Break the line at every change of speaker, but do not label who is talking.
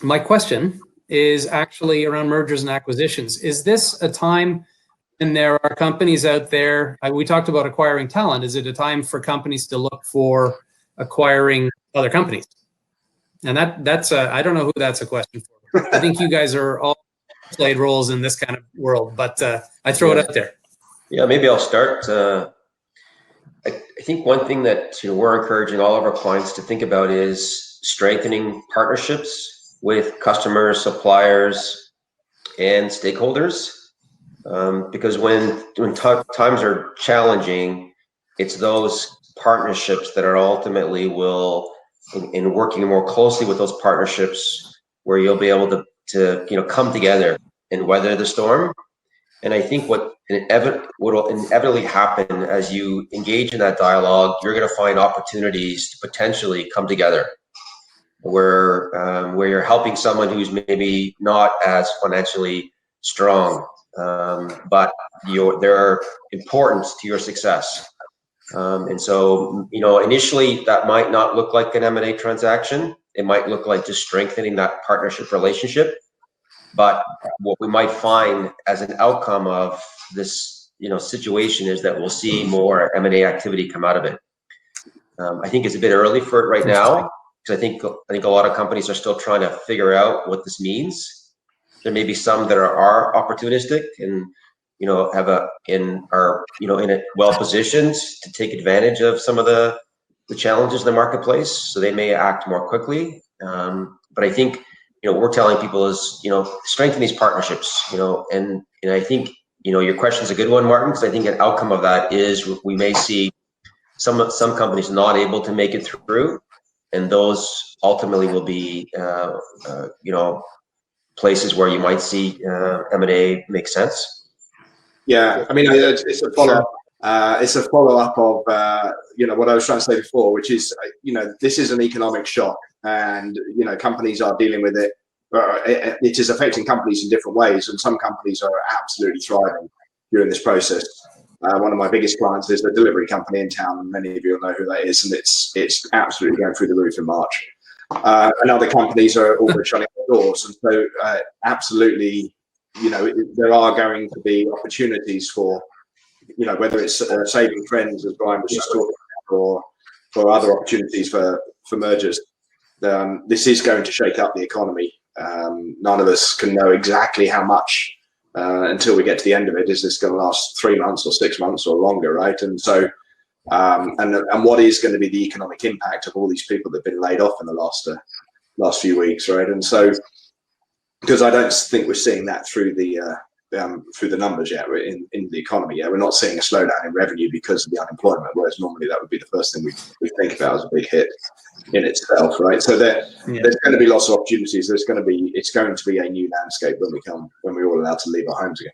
My question is actually around mergers and acquisitions. Is this a time when there are companies out there, we talked about acquiring talent, is it a time for companies to look for acquiring other companies? And that's I don't know who that's a question for. I think you guys are all played roles in this kind of world, but I throw it out there.
Yeah, maybe I'll start. I think one thing that we're encouraging all of our clients to think about is strengthening partnerships with customers, suppliers, and stakeholders. Because when times are challenging, it's those partnerships that are ultimately will, in working more closely with those partnerships, where you'll be able to come together and weather the storm. And I think what will inevitably happen as you engage in that dialogue, you're going to find opportunities to potentially come together, where you're helping someone who's maybe not as financially strong, but they're important to your success. And so, initially that might not look like an M&A transaction. It might look like just strengthening that partnership relationship. But what we might find as an outcome of this, situation is that we'll see more M&A activity come out of it. I think it's a bit early for it right now, because I think a lot of companies are still trying to figure out what this means. There may be some that are opportunistic and are in it well positioned to take advantage of some of the challenges in the marketplace, so they may act more quickly. But I think what we're telling people is strengthen these partnerships. And I think your question is a good one, Martin, because I think an outcome of that is we may see some companies not able to make it through, and those ultimately will be places where you might see M&A make sense.
Yeah, I mean, it's a follow-up. It's a follow-up of what I was trying to say before, which is this is an economic shock, and companies are dealing with it. It is affecting companies in different ways, and some companies are absolutely thriving during this process. One of my biggest clients is a delivery company in town, and many of you will know who that is, and it's absolutely going through the roof in March. And other companies are all shutting their doors, and so absolutely, there are going to be opportunities for, whether it's saving friends, as Brian was just talking about, or for other opportunities for mergers. This is going to shake up the economy. None of us can know exactly how much until we get to the end of it. Is this going to last 3 months or 6 months or longer, right? And so, and what is going to be the economic impact of all these people that have been laid off in the last few weeks, right? And so, because I don't think we're seeing that through the numbers yet, we're in the economy yet. We're not seeing a slowdown in revenue because of the unemployment, whereas normally that would be the first thing we think about as a big hit in itself, right? So there's going to be lots of opportunities. It's going to be a new landscape when we're all allowed to leave our homes again.